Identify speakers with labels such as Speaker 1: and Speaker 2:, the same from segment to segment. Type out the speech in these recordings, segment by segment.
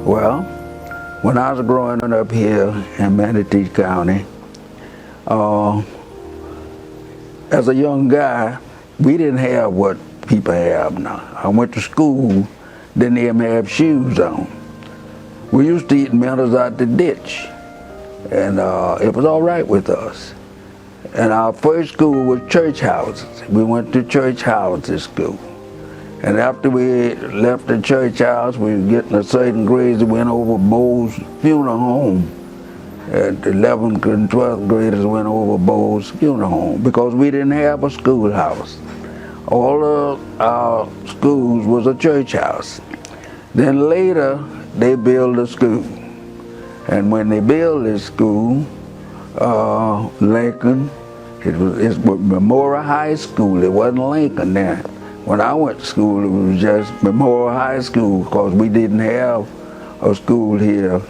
Speaker 1: Well, when I was growing up here in Manatee County, as a young guy, we didn't have what people have now. I went to school, didn't even have shoes on. We used to eat minnows out the ditch, and it was all right with us. And our first school was church houses. We went to church houses school. And after we left the church house, we were getting a certain grades, we went over Bowles Funeral Home. And the 11th and 12th graders went over Bowles Funeral Home because we didn't have a schoolhouse. All of our schools was a church house. Then later, they built a school. And when they built this school, Lincoln, it's Memorial High School. It wasn't Lincoln then. When I went to school, it was just Memorial High School because we didn't have a school here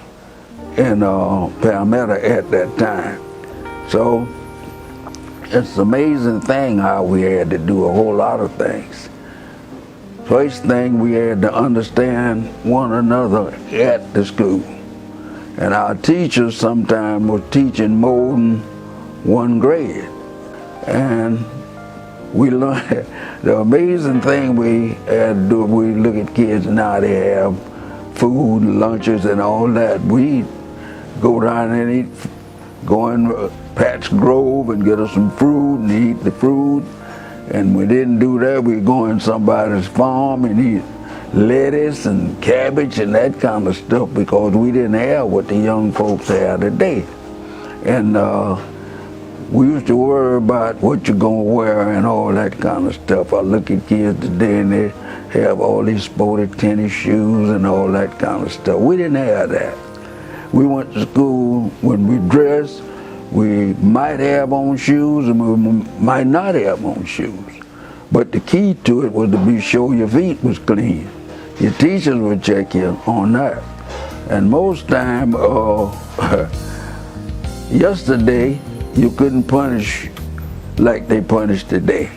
Speaker 1: in Palmetto at that time. So it's an amazing thing how we had to do a whole lot of things. First thing, we had to understand one another at the school. And our teachers sometimes were teaching more than one grade. And we learned, the amazing thing we had to do, we look at kids now, they have food, lunches and all that. We go down and eat, go in Pat's Grove and get us some fruit and eat the fruit. And we didn't do that, we'd go in somebody's farm and eat lettuce and cabbage and that kind of stuff because we didn't have what the young folks have today. And we used to worry about what you're gonna wear and all that kind of stuff. I look at kids today and they have all these sporty tennis shoes and all that kind of stuff. We didn't have that. We went to school, when we dressed, we might have on shoes and we might not have on shoes. But the key to it was to be sure your feet was clean. Your teachers would check you on that. And most time, yesterday, you couldn't punish like they punish today.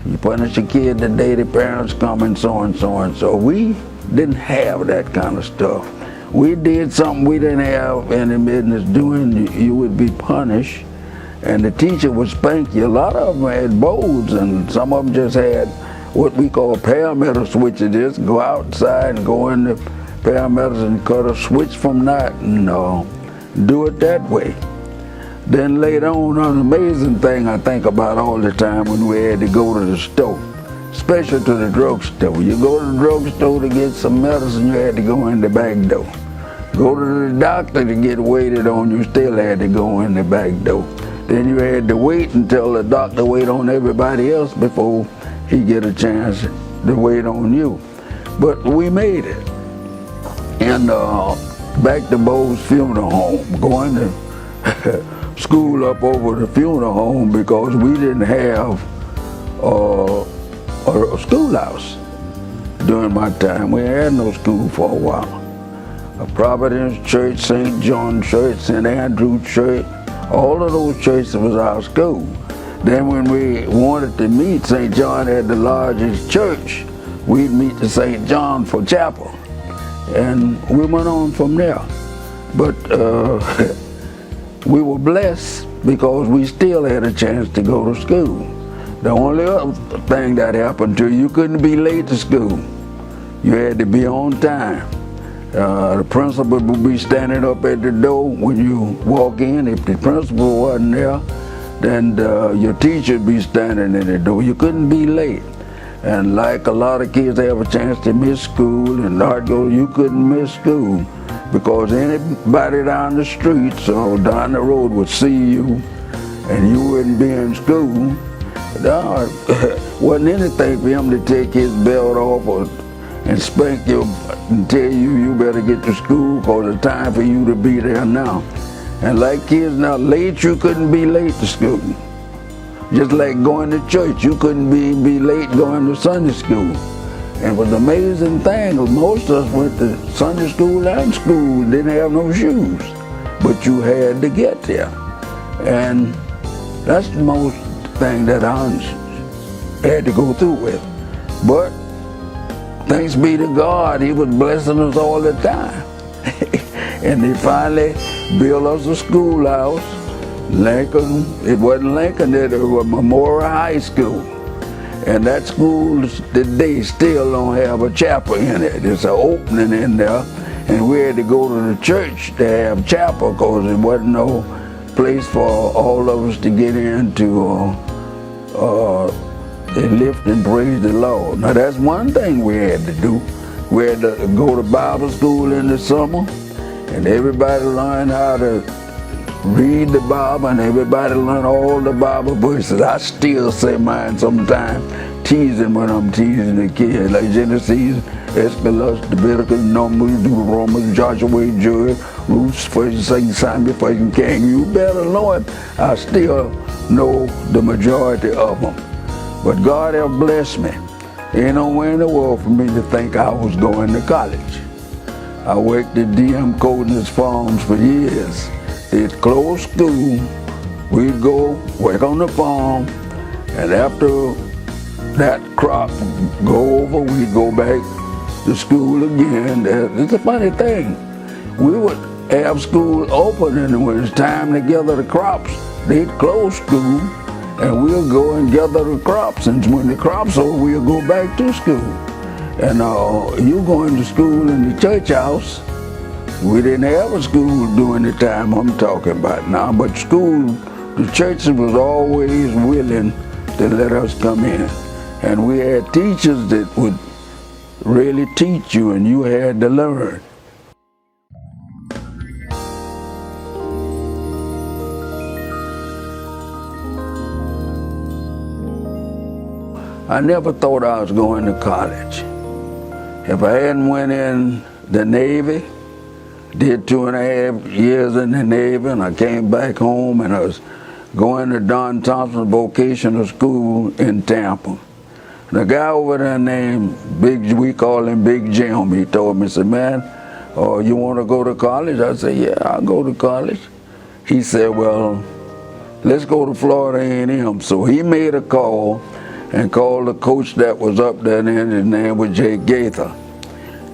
Speaker 1: You punish a kid today, the parents come and so and so and so. We didn't have that kind of stuff. We did something we didn't have any business doing, you would be punished, and the teacher would spank you. A lot of them had bows, and some of them just had what we call Palmetto switches. Just go outside and go in the Palmettos and cut a switch from that and do it that way. Then later on, an amazing thing I think about all the time when we had to go to the store, especially to the drugstore. You go to the drugstore to get some medicine, you had to go in the back door. Go to the doctor to get waited on, you still had to go in the back door. Then you had to wait until the doctor wait on everybody else before he get a chance to wait on you. But we made it. And back to Bowles Funeral Home, going to school up over the funeral home because we didn't have a schoolhouse during my time. We had no school for a while. A Providence Church, St. John Church, St. Andrew Church, all of those churches was our school. Then when we wanted to meet, St. John had the largest church. We'd meet to St. John for chapel. And we went on from there. But we were blessed because we still had a chance to go to school. The only other thing that happened to you couldn't be late to school. You had to be on time. The principal would be standing up at the door when you walk in. If the principal wasn't there, then your teacher would be standing in the door. You couldn't be late. And like a lot of kids have a chance to miss school and not go, you couldn't miss school because anybody down the streets or down the road would see you and you wouldn't be in school. Wasn't anything for him to take his belt off and spank you and tell you better get to school because it's time for you to be there now. And like kids now, late, you couldn't be late to school. Just like going to church, you couldn't be late going to Sunday school. And it was an amazing thing, most of us went to Sunday school and school, didn't have no shoes, but you had to get there. And that's the most thing that I had to go through with. But thanks be to God, He was blessing us all the time. And they finally built us a schoolhouse. Lincoln, it wasn't Lincoln, it was Memorial High School. And that school today still don't have a chapel in it. It's an opening in there. And we had to go to the church to have chapel because there wasn't no place for all of us to get into and lift and praise the Lord. Now that's one thing we had to do. We had to go to Bible school in the summer, and everybody learned how to read the Bible, and everybody learned all the Bible verses. I still say mine sometimes, teasing when I'm teasing the kids, like Genesis, Exodus, Leviticus, Numbers, Deuteronomy, Joshua, Judge, Ruth, 1st, 2nd Samuel, 1st King. You better know it. I still know the majority of them. But God have blessed me. Ain't nowhere in the world for me to think I was going to college. I worked at DM Coden's farms for years. It closed school, we'd go work on the farm, and after that crop go over, we'd go back to school again. It's a funny thing. We would have school open, and when it's time to gather the crops, they'd close school, and we'll go and gather the crops. And when the crops over, we'll go back to school. And you going to school in the church house. We didn't have a school during the time I'm talking about now, but school, the church was always willing to let us come in. And we had teachers that would really teach you, and you had to learn. I never thought I was going to college. If I hadn't went in the Navy, did 2.5 years in the Navy, and I came back home, and I was going to Don Thompson Vocational School in Tampa. And a guy over there named we call him Big Jim, he told me, he said, man, you want to go to college? I said, yeah, I'll go to college. He said, well, let's go to Florida A&M. So he made a call and called the coach that was up there, and his name was Jake Gaither.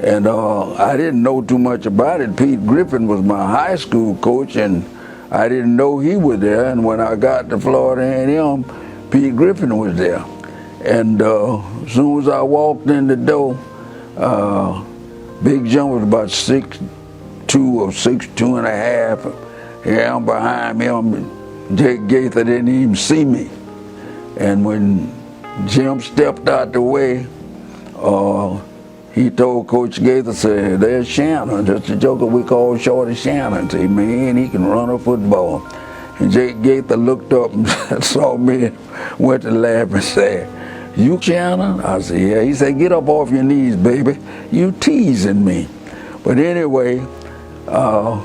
Speaker 1: And I didn't know too much about it. Pete Griffin was my high school coach, and I didn't know he was there. And when I got to Florida A&M, Pete Griffin was there. And as soon as I walked in the door, Big Jim was about 6'2" or 6'2 and a half. Here I'm behind me. Jake Gaither didn't even see me. And when Jim stepped out the way, he told Coach Gaither, said, there's Shannon, just a joker we call Shorty Shannon. Say, man, he can run a football. And Jake Gaither looked up and saw me and went to laugh and said, you Shannon? I said, yeah. He said, get up off your knees, baby. You teasing me. But anyway, I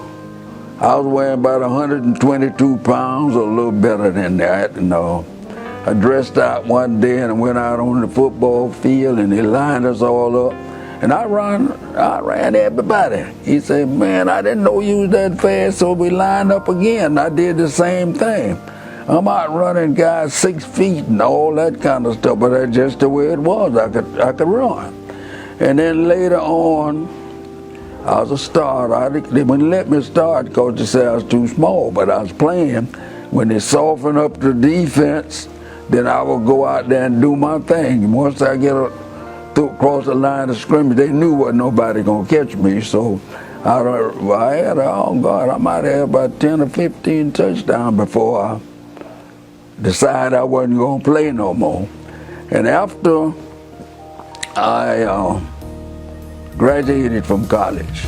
Speaker 1: was weighing about 122 pounds, or a little better than that. And I dressed out one day and I went out on the football field, and they lined us all up. And I ran everybody. He said, man, I didn't know you was that fast, so we lined up again. I did the same thing. I'm out running guys 6 feet and all that kind of stuff, but that's just the way it was. I could run. And then later on, I was a starter. They wouldn't let me start because they said I was too small, but I was playing. When they softened up the defense, then I would go out there and do my thing. Once I get across the line of scrimmage, they knew wasn't nobody gonna catch me. So I had, oh God, I might have about 10 or 15 touchdowns before I decided I wasn't gonna play no more. And after I graduated from college,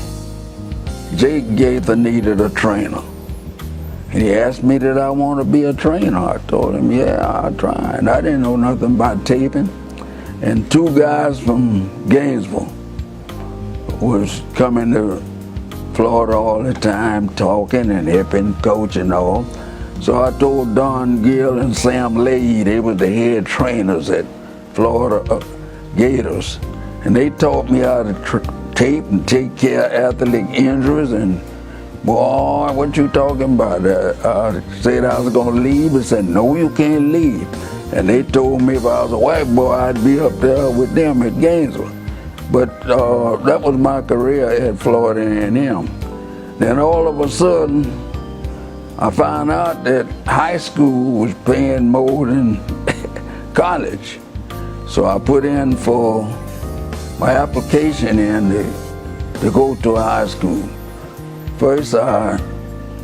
Speaker 1: Jake Gaither needed a trainer. And he asked me, did I want to be a trainer? I told him, yeah, I'll try. And I didn't know nothing about taping. And 2 guys from Gainesville was coming to Florida all the time, talking and helping coach and all. So I told Don Gill and Sam Lade, they were the head trainers at Florida Gators. And they taught me how to tape and take care of athletic injuries. And boy, what you talking about? I said I was gonna leave, and said, no, you can't leave. And they told me if I was a white boy, I'd be up there with them at Gainesville. But that was my career at Florida A&M. Then all of a sudden, I found out that high school was paying more than college. So I put in for my application in to go to a high school. First, I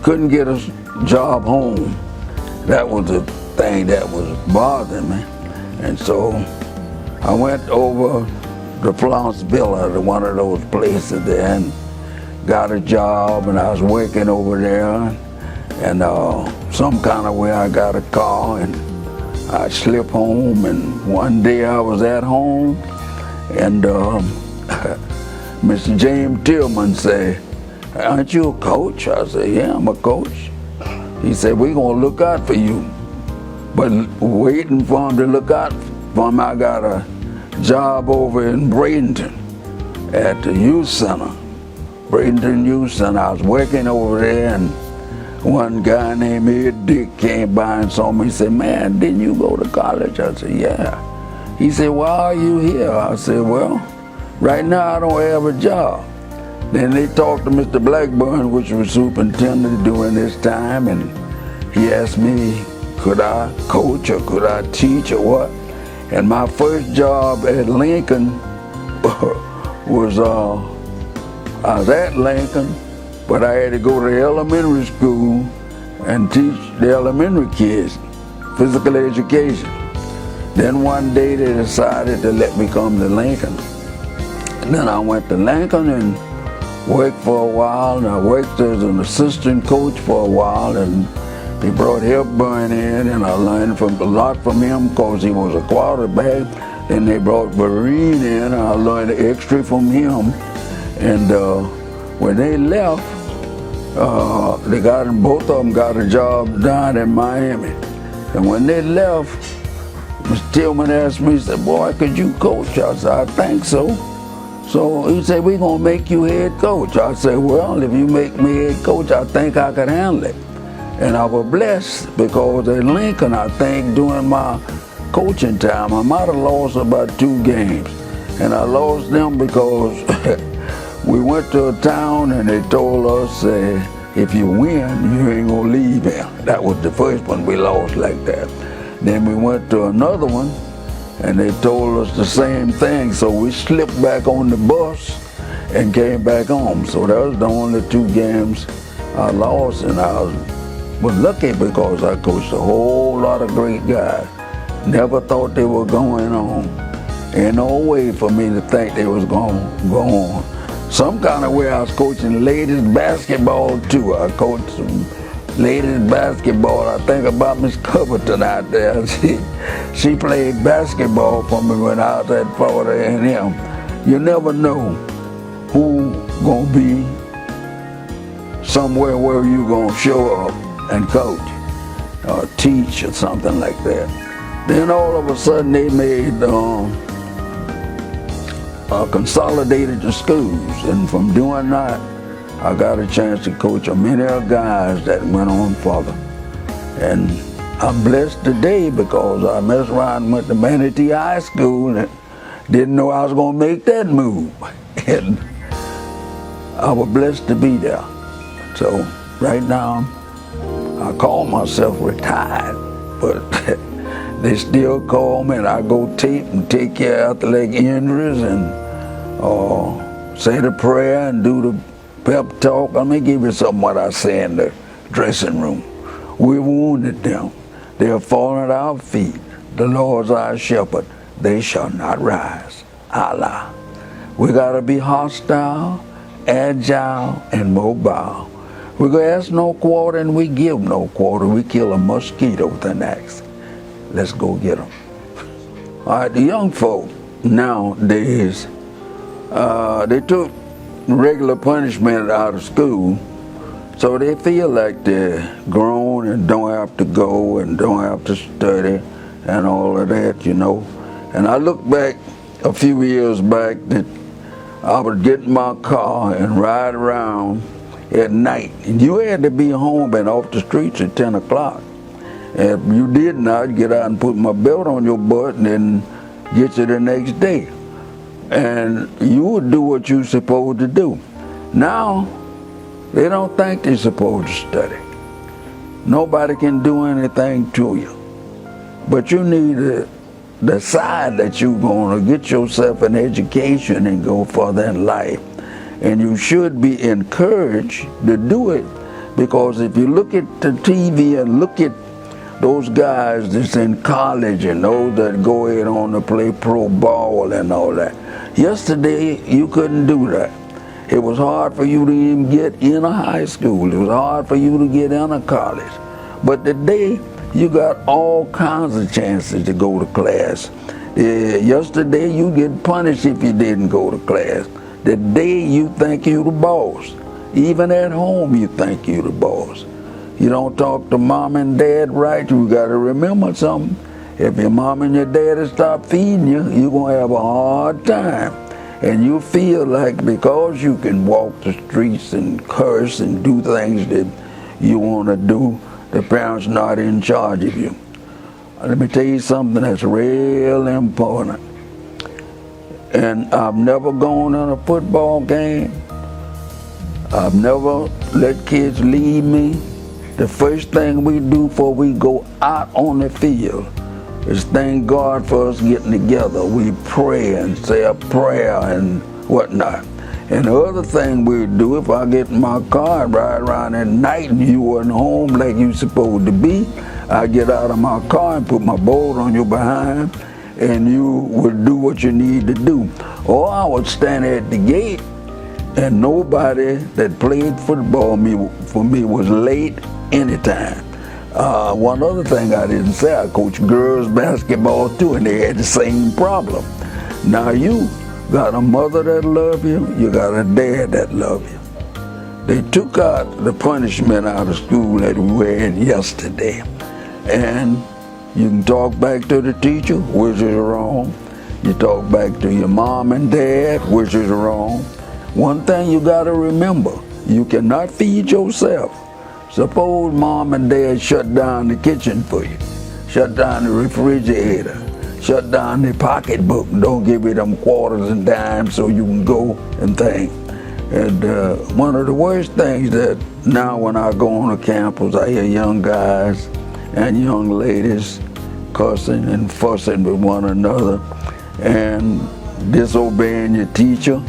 Speaker 1: couldn't get a job home. That was the thing that was bothering me. And so I went over to Florence Villa, to one of those places there, and got a job, and I was working over there. And some kind of way I got a car, and I slipped home, and one day I was at home, and Mr. James Tillman said, "Aren't you a coach?" I said, "Yeah, I'm a coach." He said, "We're going to look out for you." But waiting for him to look out for him, I got a job over in Bradenton at the youth center. Bradenton Youth Center. I was working over there, and one guy named Ed Dick came by and saw me. He said, "Man, didn't you go to college?" I said, "Yeah." He said, "Why are you here?" I said, "Well, right now I don't have a job." Then they talked to Mr. Blackburn, which was superintendent during this time, and he asked me, could I coach or could I teach or what? And my first job at Lincoln was, I was at Lincoln, but I had to go to elementary school and teach the elementary kids physical education. Then one day they decided to let me come to Lincoln. And then I went to Lincoln and worked for a while, and I worked as an assistant coach for a while, and they brought Hepburn in, and I learned a lot from him because he was a quarterback. Then they brought Vereen in, and I learned extra from him. And when they left, both of them got a job down in Miami. And when they left, Mr. Tillman asked me, he said, "Boy, could you coach?" I said, "I think so." So he said, "We're going to make you head coach." I said, "Well, if you make me head coach, I think I could handle it." And I was blessed because at Lincoln, I think during my coaching time, I might have lost about 2 games. And I lost them because we went to a town and they told us, if you win, you ain't going to leave here. That was the first one we lost like that. Then we went to another one, and they told us the same thing, so we slipped back on the bus and came back home. So that was the only 2 games I lost, and I was lucky because I coached a whole lot of great guys. Never thought they were going on. Ain't no way for me to think they was going to go on. Some kind of way I was coaching ladies basketball too. I coached some ladies basketball. I think about Miss Coverton out there. She played basketball for me when I was at Florida A&M. You never know who gonna be somewhere where you gonna show up and coach or teach or something like that. Then all of a sudden they made consolidated the schools, and from doing that, I got a chance to coach many of guys that went on further. And I'm blessed today because I messed around and went to Manatee High School and didn't know I was going to make that move. And I was blessed to be there. So right now, I call myself retired, but they still call me, and I go tape and take care of athletic injuries and say the prayer and do the pep talk. Let me give you something what I say in the dressing room. We wounded them. They have fallen at our feet. The Lord's our shepherd. They shall not rise. Allah. We got to be hostile, agile, and mobile. We go ask no quarter and we give no quarter. We kill a mosquito with an axe. Let's go get them. All right, the young folk nowadays, they took regular punishment out of school, so they feel like they're grown and don't have to go and don't have to study and all of that, you know. And I look back a few years back that I would get in my car and ride around at night. And you had to be home and off the streets at 10 o'clock. And if you didn't, I'd get out and put my belt on your butt and then get you the next day. And you would do what you're supposed to do. Now, They don't think they're supposed to study. Nobody can do anything to you. But you need to decide that you're going to get yourself an education and go further in life. And you should be encouraged to do it, because if you look at the TV and look at those guys that's in college and those that go ahead on to play pro ball and all that, yesterday you couldn't do that. It was hard for you to even get in a high school. It was hard for you to get in a college. But today, you got all kinds of chances to go to class. Yesterday, you get punished if you didn't go to class. Today, you think you the boss. Even at home, you think you the boss. You don't talk to mom and dad right, you got to remember something. If your mom and your daddy stop feeding you, you're going to have a hard time. And you feel like because you can walk the streets and curse and do things that you want to do, the parents not in charge of you. Let me tell you something that's real important. And I've never gone in a football game. I've never let kids leave me. The first thing we do before we go out on the field is thank God for us getting together. We pray and say a prayer and whatnot. And the other thing we do, if I get in my car and ride around at night and you wasn't home like you supposed to be, I get out of my car and put my board on your behind, and you would do what you need to do. Or I would stand at the gate, and nobody that played football for me was late anytime. One other thing I didn't say, I coached girls basketball too, and they had the same problem. Now you got a mother that love you, you got a dad that love you. They took out the punishment out of school that we were in yesterday. And you can talk back to the teacher, which is wrong. You talk back to your mom and dad, which is wrong. One thing you gotta remember, you cannot feed yourself. Suppose mom and dad shut down the kitchen for you, shut down the refrigerator, shut down the pocketbook, don't give you them quarters and dimes so you can go and think. And one of the worst things that now when I go on a campus, I hear young guys and young ladies cussing and fussing with one another and disobeying your teacher.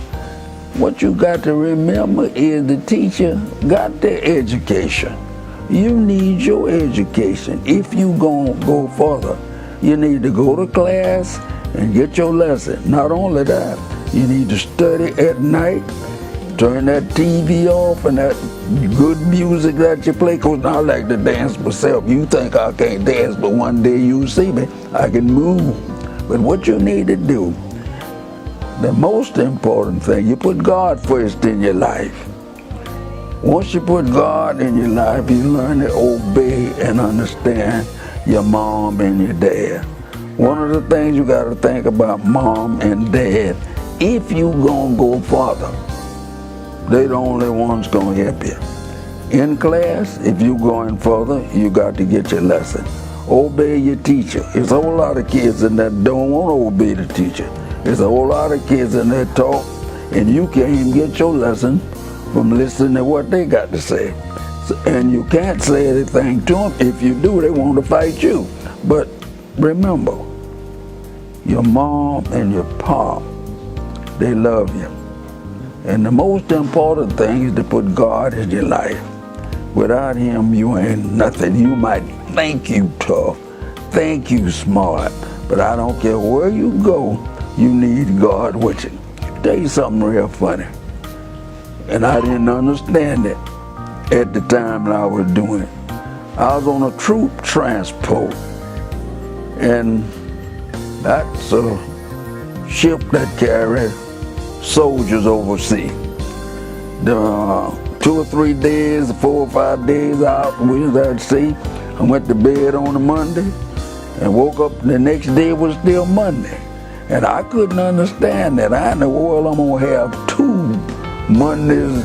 Speaker 1: What you got to remember is the teacher got their education. You need your education. If you gonna go further, you need to go to class and get your lesson. Not only that, you need to study at night, turn that TV off and that good music that you play, because I like to dance myself. You think I can't dance, but one day you'll see me, I can move. But what you need to do, the most important thing, you put God first in your life. Once you put God in your life, you learn to obey and understand your mom and your dad. One of the things you got to think about mom and dad, if you gonna go farther, they the only ones gonna help you. In class, if you going further, you got to get your lesson. Obey your teacher. There's a whole lot of kids in that don't want to obey the teacher. There's a whole lot of kids in that talk, and you can't even get your lesson from listening to what they got to say. And you can't say anything to them. If you do, they want to fight you. But remember, your mom and your pop, they love you. And the most important thing is to put God in your life. Without him, you ain't nothing. You might think you tough, think you smart, but I don't care where you go, you need God with you. Tell you something real funny. And I didn't understand it at the time that I was doing it. I was on a troop transport, and that's a ship that carried soldiers overseas. 2 or 3 days, 4 or 5 days out, we was at sea. I went to bed on a Monday and woke up the next day, it was still Monday. And I couldn't understand that. How in the world I'm gonna have 2 Mondays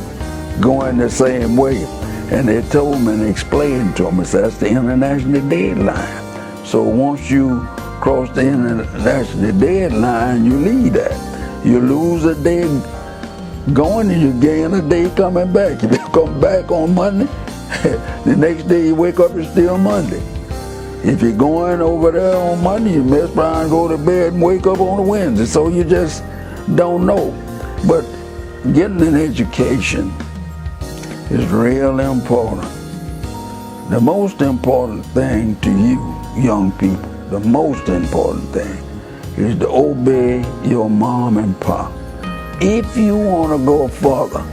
Speaker 1: going the same way? And they told me and explained to me, that's the international deadline. So once you cross the international deadline, you leave that. You lose a day going and you gain a day coming back. If you come back on Monday, the next day you wake up, it's still Monday. If you're going over there on Monday, you mess around, go to bed, and wake up on a Wednesday. So you just don't know. But getting an education is real important. The most important thing to you, young people, the most important thing is to obey your mom and pop. If you want to go further,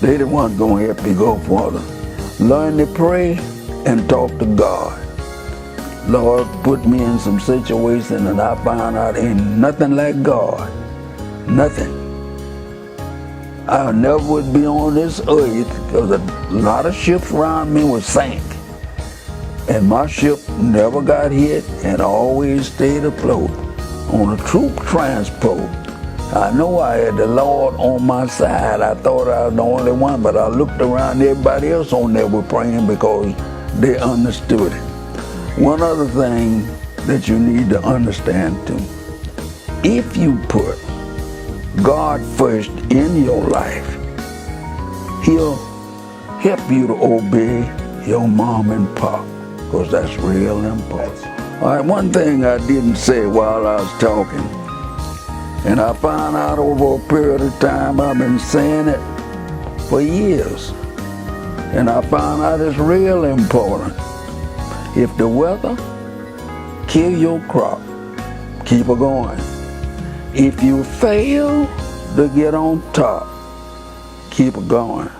Speaker 1: they the ones going to help you go further. Learn to pray and talk to God. Lord, put me in some situation and I found out ain't nothing like God. Nothing. I never would be on this earth because a lot of ships around me would sink. And my ship never got hit and always stayed afloat on a troop transport. I know I had the Lord on my side. I thought I was the only one, but I looked around, everybody else on there was praying because they understood it. One other thing that you need to understand too, if you put God first in your life, He'll help you to obey your mom and pop, because that's real important. All right, one thing I didn't say while I was talking, and I found out over a period of time, I've been saying it for years, and I found out it's real important. If the weather kill your crop, keep it going. If you fail to get on top, keep it going.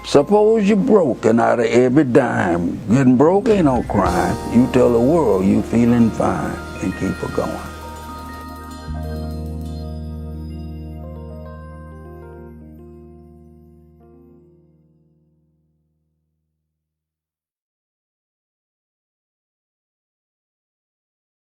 Speaker 1: Suppose you're broke and out of every dime, getting broke ain't no crime. You tell the world you feeling fine and keep it going.